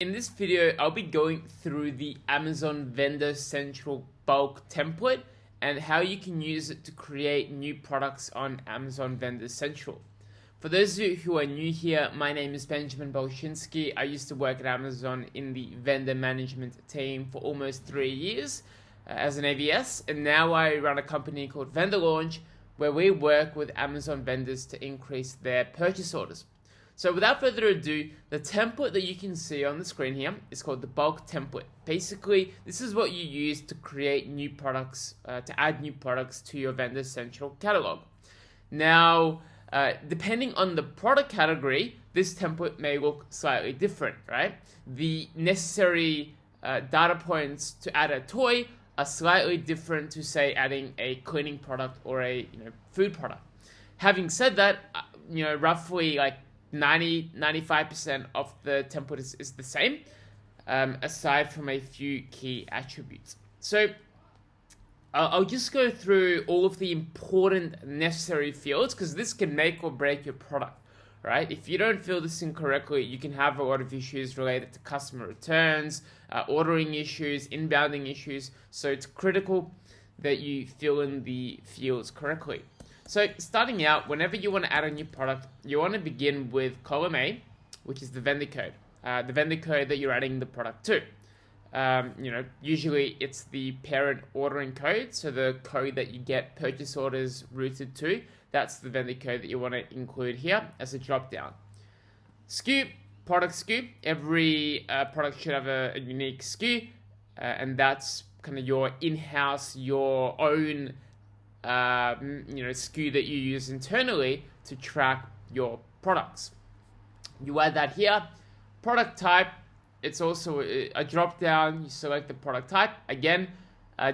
In this video, I'll be going through the Amazon Vendor Central bulk template and how you can use it to create new products on Amazon Vendor Central. For those of you who are new here, my name is Benjamin Bolshinsky. I used to work at Amazon in the vendor management team for almost 3 years as an AVS, and now I run a company called Vendor Launch where we work with Amazon vendors to increase their purchase orders. So without further ado, the template that you can see on the screen here is called the bulk template. Basically, this is what you use to create new products, to add new products to your Vendor Central catalog. Now, depending on the product category, this template may look slightly different, right? The necessary data points to add a toy are slightly different to, say, adding a cleaning product or a food product. Having said that, roughly like 95% of the template is the same, aside from a few key attributes. So I'll just go through all of the important necessary fields because this can make or break your product, right? If you don't fill this in correctly, you can have a lot of issues related to customer returns, ordering issues, inbounding issues. So it's critical that you fill in the fields correctly. So starting out, whenever you want to add a new product, you want to begin with column A, which is the vendor code that you're adding the product to. Usually it's the parent ordering code, so the code that you get purchase orders routed to. That's the vendor code that you want to include here as a drop-down. SKU, product SKU. Every product should have a unique SKU, and that's kind of your in-house, your own SKU that you use internally to track your products. You add that here. Product type, it's also a drop down. You select the product type. Again,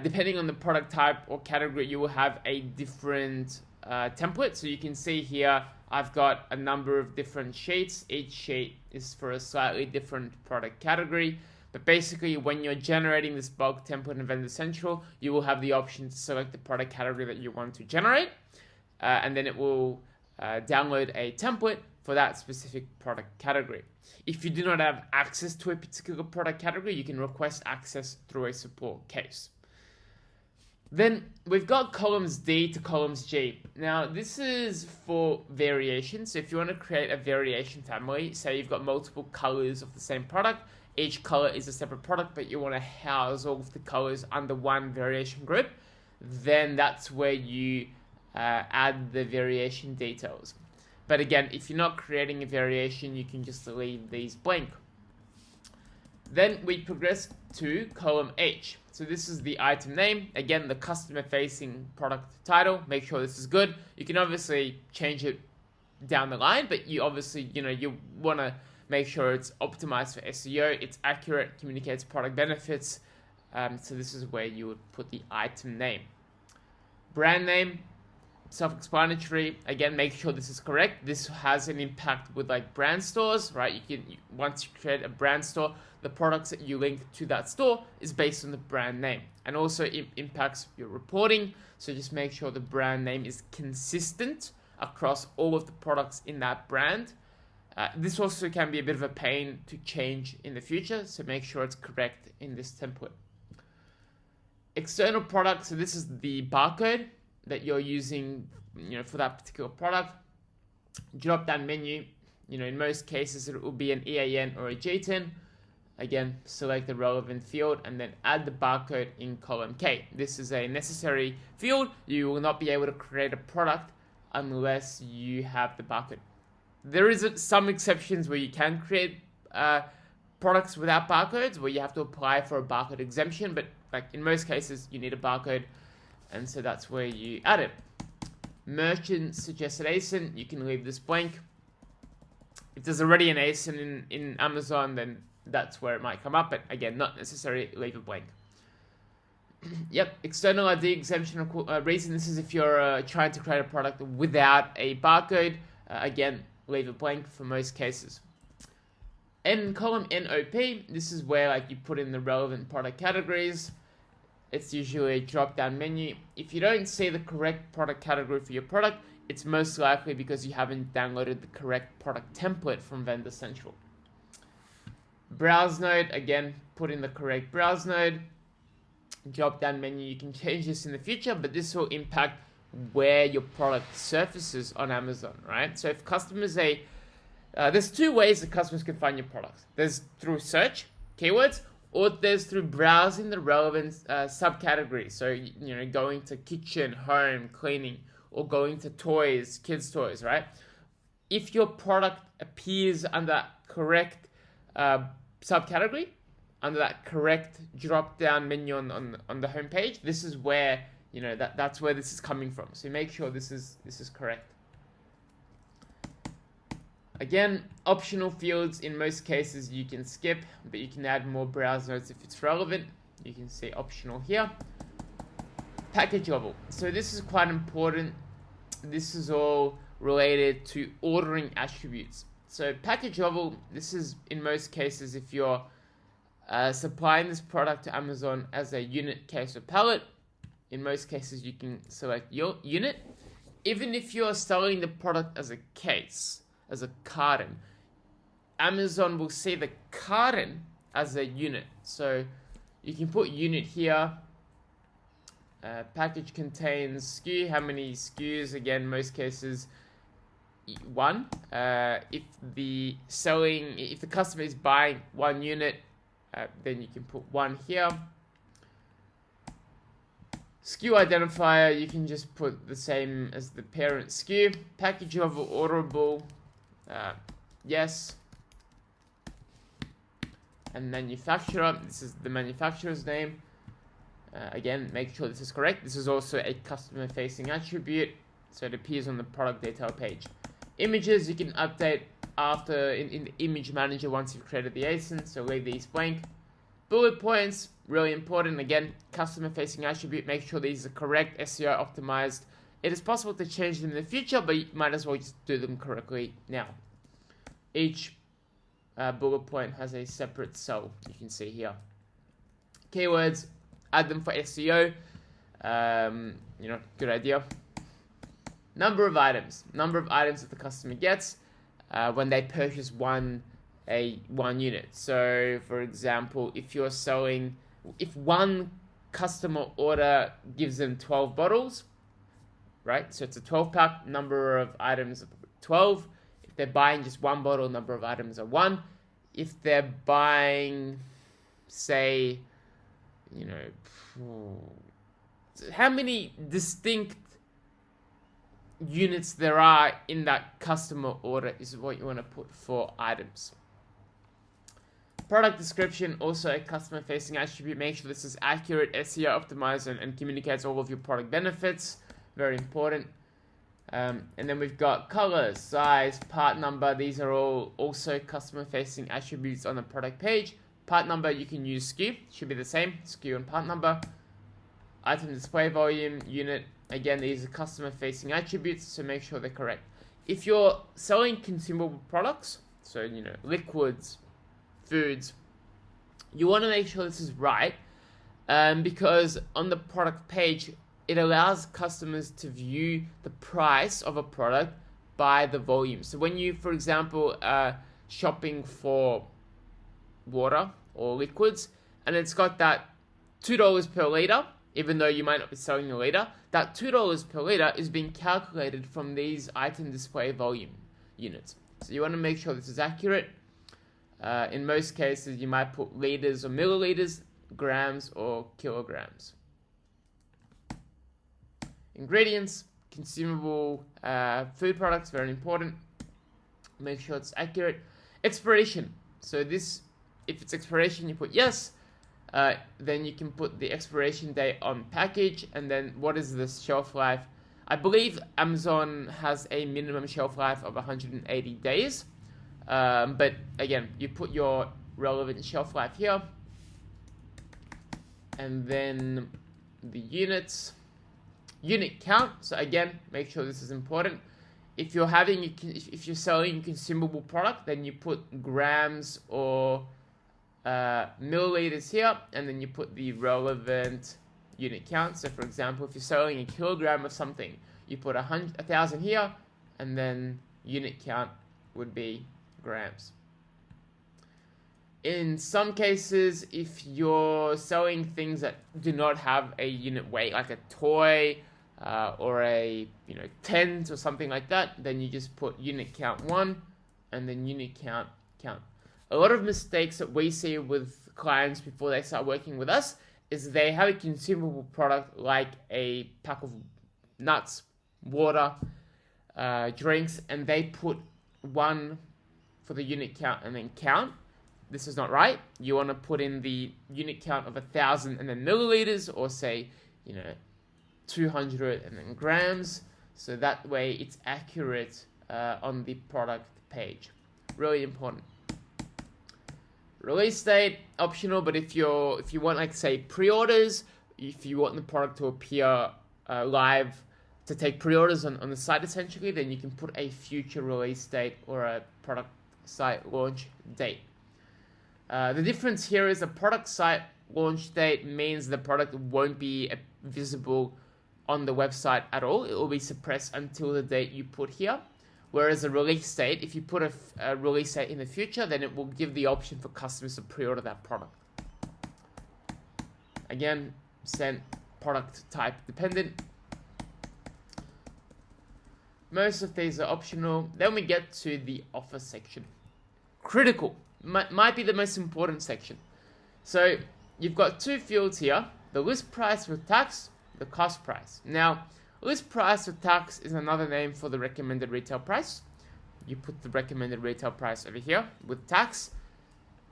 depending on the product type or category, you will have a different template. So you can see here, I've got a number of different sheets. Each sheet is for a slightly different product category. But basically, when you're generating this bulk template in Vendor Central, you will have the option to select the product category that you want to generate, and then it will download a template for that specific product category. If you do not have access to a particular product category, you can request access through a support case. Then we've got columns D to columns G. Now, this is for variation. So if you want to create a variation family, say you've got multiple colors of the same product, each color is a separate product, but you want to house all of the colors under one variation group, then that's where you add the variation details. But again, if you're not creating a variation, you can just leave these blank. Then we progress to column H. So this is the item name. Again, the customer-facing product title. Make sure this is good. You can obviously change it down the line, but you obviously, you want to make sure it's optimized for SEO, it's accurate, communicates product benefits. So this is where you would put the item name. Brand name, self-explanatory. Again, make sure this is correct. This has an impact with like brand stores, right? Once you create a brand store, the products that you link to that store is based on the brand name. And also it impacts your reporting. So just make sure the brand name is consistent across all of the products in that brand. This also can be a bit of a pain to change in the future, so make sure it's correct in this template. External product, so this is the barcode that you're using, for that particular product. Drop-down menu, in most cases it will be an EAN or a JTIN. Again, select the relevant field and then add the barcode in column K. This is a necessary field. You will not be able to create a product unless you have the barcode. There is some exceptions where you can create products without barcodes, where you have to apply for a barcode exemption, but like in most cases, you need a barcode, and so that's where you add it. Merchant suggested ASIN, you can leave this blank. If there's already an ASIN in Amazon, then that's where it might come up, but again, not necessary, leave it blank. Yep, external ID exemption reason, this is if you're trying to create a product without a barcode. Again, leave it blank for most cases. In column NOP, this is where you put in the relevant product categories. It's usually a drop-down menu. If you don't see the correct product category for your product, it's most likely because you haven't downloaded the correct product template from Vendor Central. Browse node, again, put in the correct browse node. Drop down menu, you can change this in the future, but this will impact where your product surfaces on Amazon, right? So if customers say, there's two ways that customers can find your products. There's through search, keywords, or there's through browsing the relevant subcategories. So, you know, going to kitchen, home, cleaning, or going to toys, kids' toys, right? If your product appears under correct subcategory, under that correct drop-down menu on the home page, this is where, you know, that's where this is coming from. So make sure this is correct. Again, optional fields in most cases you can skip, but you can add more browse nodes if it's relevant. You can see optional here. Package level. So this is quite important. This is all related to ordering attributes. So package level, this is in most cases if you're supplying this product to Amazon as a unit, case, or pallet. In most cases you can select your unit. Even if you're selling the product as a case, as a carton, Amazon will see the carton as a unit. So you can put unit here. Package contains SKU. How many SKUs? Again, most cases, one. If the customer is buying one unit, then you can put one here. SKU identifier, you can just put the same as the parent SKU. Package level orderable, yes. And manufacturer, this is the manufacturer's name. Again, make sure this is correct. This is also a customer facing attribute, so it appears on the product detail page. Images, you can update after in the image manager once you've created the ASIN, so leave these blank. Bullet points, really important. Again, customer facing attribute, make sure these are correct, SEO optimized. It is possible to change them in the future, but you might as well just do them correctly now. Each bullet point has a separate cell, you can see here. Keywords, add them for SEO. You know, good idea. Number of items that the customer gets when they purchase one unit. So, for example, if one customer order gives them 12 bottles, right? So it's a 12-pack, number of items 12. If they're buying just one bottle, number of items are 1. If they're buying, say, you know, how many distinct units there are in that customer order is what you want to put for items. Product description, also a customer facing attribute. Make sure this is accurate, SEO optimized, and communicates all of your product benefits. Very important. And then we've got color, size, part number. These are all also customer facing attributes on the product page. Part number, you can use SKU, should be the same, SKU and part number. Item display volume, unit, again, these are customer facing attributes, so make sure they're correct. If you're selling consumable products, so, you know, liquids, foods, you want to make sure this is right, because on the product page, it allows customers to view the price of a product by the volume. So when you, for example, are shopping for water or liquids, and it's got that $2 per liter, even though you might not be selling a liter, that $2 per liter is being calculated from these item display volume units. So you want to make sure this is accurate. In most cases, you might put liters or milliliters, grams or kilograms. Ingredients, consumable food products, very important. Make sure it's accurate. Expiration. So this, if it's expiration, you put yes. Then you can put the expiration date on package, and then what is the shelf life? I believe Amazon has a minimum shelf life of 180 days. But again, you put your relevant shelf life here, and then the units, unit count. So again, make sure this is important. If you're selling consumable product, then you put grams or milliliters here, and then you put the relevant unit count. So for example, if you're selling a kilogram of something, you put 1,000 here, and then unit count would be grams. In some cases, if you're selling things that do not have a unit weight, like a toy or a tent or something like that, then you just put unit count 1 and then unit count. A lot of mistakes that we see with clients before they start working with us is they have a consumable product like a pack of nuts, water, drinks, and they put 1 for the unit count and then count. This is not right. You want to put in the unit count of 1,000 and then milliliters, or say 200 and then grams, so that way it's accurate on the product page. Really important. Release date optional, but if you want, like, say, pre-orders, if you want the product to appear live to take pre-orders on the site essentially, then you can put a future release date or a product site launch date. The difference here is a product site launch date means the product won't be visible on the website at all. It will be suppressed until the date you put here. Whereas a release date, if you put a release date in the future, then it will give the option for customers to pre-order that product. Again, sent product type dependent. Most of these are optional. Then we get to the offer section. Critical. Might be the most important section. So you've got 2 fields here: the list price with tax, the cost price. Now, list price with tax is another name for the recommended retail price. You put the recommended retail price over here with tax.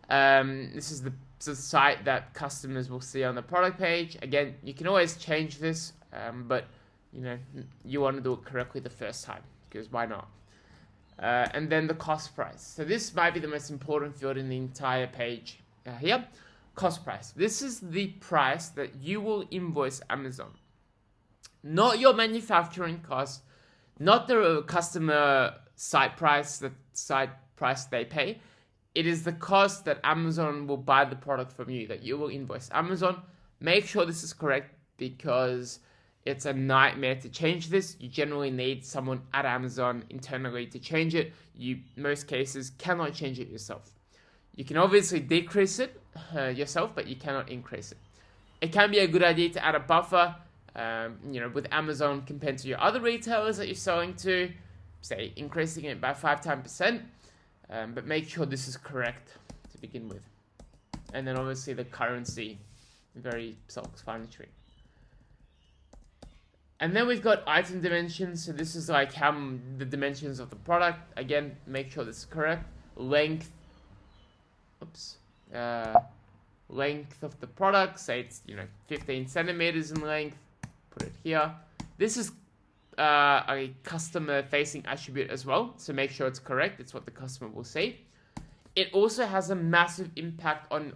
This is the site that customers will see on the product page. Again, you can always change this, but you want to do it correctly the first time, because why not? And then the cost price. So this might be the most important field in the entire page here. Cost price. This is the price that you will invoice Amazon. Not your manufacturing cost, not the customer site price, the site price they pay. It is the cost that Amazon will buy the product from you, that you will invoice Amazon. Make sure this is correct, because it's a nightmare to change this. You generally need someone at Amazon internally to change it. You, most cases, cannot change it yourself. You can obviously decrease it yourself, but you cannot increase it. It can be a good idea to add a buffer, with Amazon compared to your other retailers that you're selling to, say increasing it by 5-10%, but make sure this is correct to begin with. And then obviously the currency, very self-explanatory. And then we've got item dimensions. So this is like the dimensions of the product. Again, make sure this is correct. Length. Length of the product. Say it's 15 centimeters in length. Put it here. This is a customer-facing attribute as well. So make sure it's correct. It's what the customer will see. It also has a massive impact on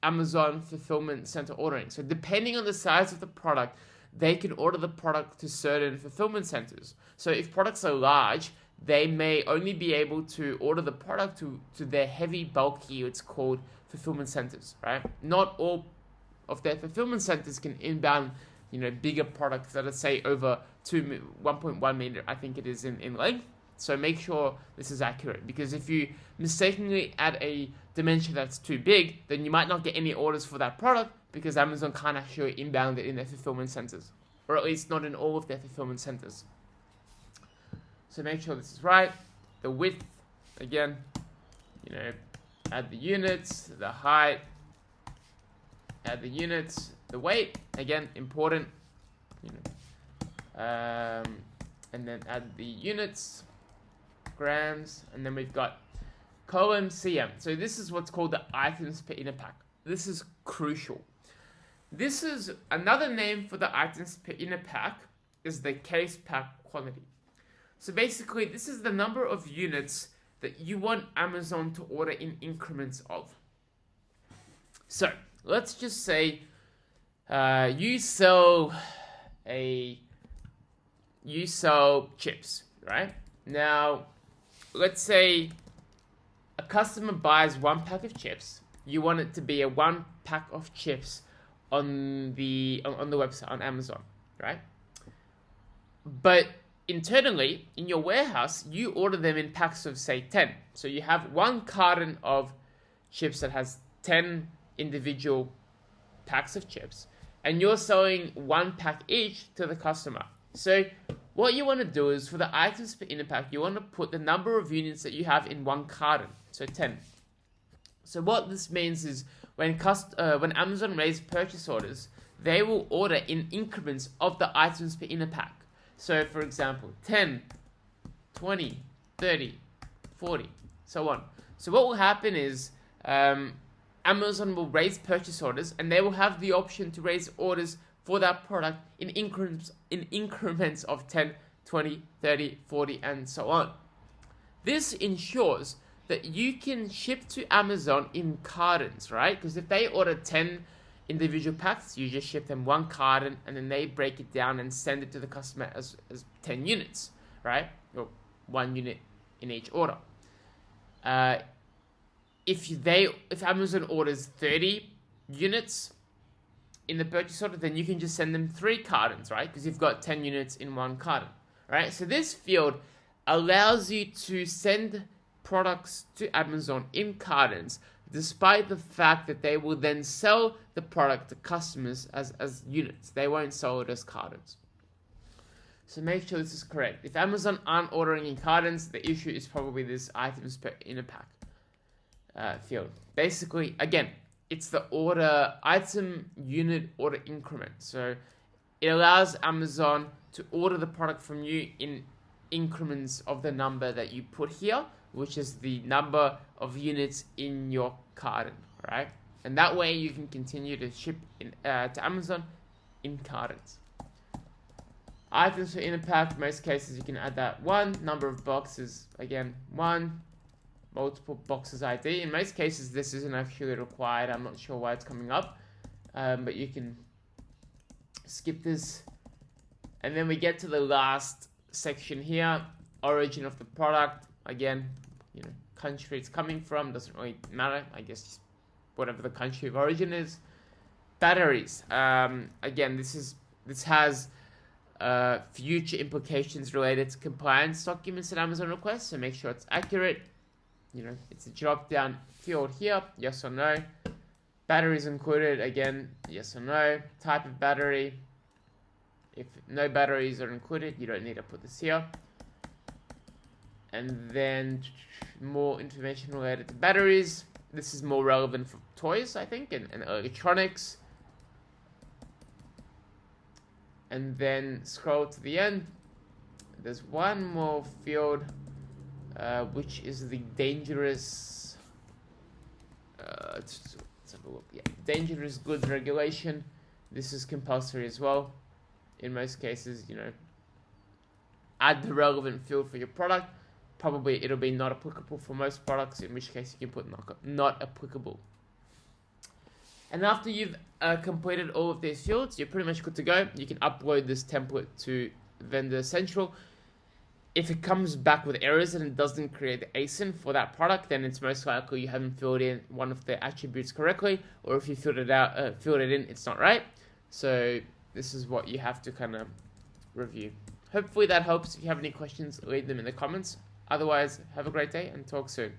Amazon fulfillment center ordering. So depending on the size of the product, they can order the product to certain fulfillment centers. So if products are large, they may only be able to order the product to their heavy, bulky, it's called fulfillment centers, right? Not all of their fulfillment centers can inbound, bigger products that are, say, over 1.1 meter, I think it is in length. So make sure this is accurate, because if you mistakenly add a dimension that's too big, then you might not get any orders for that product, because Amazon can't actually inbound it in their fulfillment centers, or at least not in all of their fulfillment centers. So make sure this is right. The width, again, add the units, the height, add the units, the weight, again, important, and then add the units, grams, and then we've got column CM. So this is what's called the items per inner pack. This is crucial. This is another name for the items per inner pack, is the case pack quantity. So basically, this is the number of units that you want Amazon to order in increments of. So let's just say you sell chips, right? Now, let's say a customer buys 1 pack of chips. You want it to be a 1 pack of chips on the website on Amazon, right? But internally in your warehouse, you order them in packs of, say, 10. So you have 1 carton of chips that has 10 individual packs of chips, and you're selling 1 pack each to the customer. So what you want to do is, for the items per inner pack, you want to put the number of units that you have in one carton, so 10. So what this means is when Amazon raises purchase orders, they will order in increments of the items per inner pack. So for example, 10, 20, 30, 40, so on. So what will happen is Amazon will raise purchase orders, and they will have the option to raise orders for that product in increments of 10, 20, 30, 40, and so on. This ensures that you can ship to Amazon in cartons, right? Because if they order 10 individual packs, you just ship them 1 carton, and then they break it down and send it to the customer as 10 units, right? Or 1 unit in each order. If Amazon orders 30 units in the purchase order, then you can just send them 3 cartons, right? Because you've got 10 units in 1 carton, right? So this field allows you to send products to Amazon in cartons, despite the fact that they will then sell the product to customers as units. They won't sell it as cartons. So make sure this is correct. If Amazon aren't ordering in cartons, the issue is probably this items per inner pack field. Basically, again, it's the item unit order increment. So it allows Amazon to order the product from you in increments of the number that you put here, which is the number of units in your carton, right? And that way you can continue to ship to Amazon in cartons. Items for inner pack, most cases you can add that 1. Number of boxes, again, 1. Multiple boxes ID. In most cases this isn't actually required. I'm not sure why it's coming up, but you can skip this. And then we get to the last section here, origin of the product. Again, country it's coming from doesn't really matter. I guess whatever the country of origin is. Batteries. Again, this has future implications related to compliance documents that Amazon requests, so make sure it's accurate. It's a drop down field here, yes or no. Batteries included, again, yes or no. Type of battery. If no batteries are included, you don't need to put this here. And then more information related to batteries. This is more relevant for toys, I think, and electronics. And then scroll to the end. There's one more field, which is the dangerous. Let's have a look. Yeah, dangerous goods regulation. This is compulsory as well. In most cases, add the relevant field for your product. Probably it'll be not applicable for most products, in which case you can put not applicable. And after you've completed all of these fields, you're pretty much good to go. You can upload this template to Vendor Central. If it comes back with errors and it doesn't create the ASIN for that product, then it's most likely you haven't filled in one of the attributes correctly, or if you filled it in, it's not right. So this is what you have to kind of review. Hopefully that helps. If you have any questions, leave them in the comments. Otherwise, have a great day and talk soon.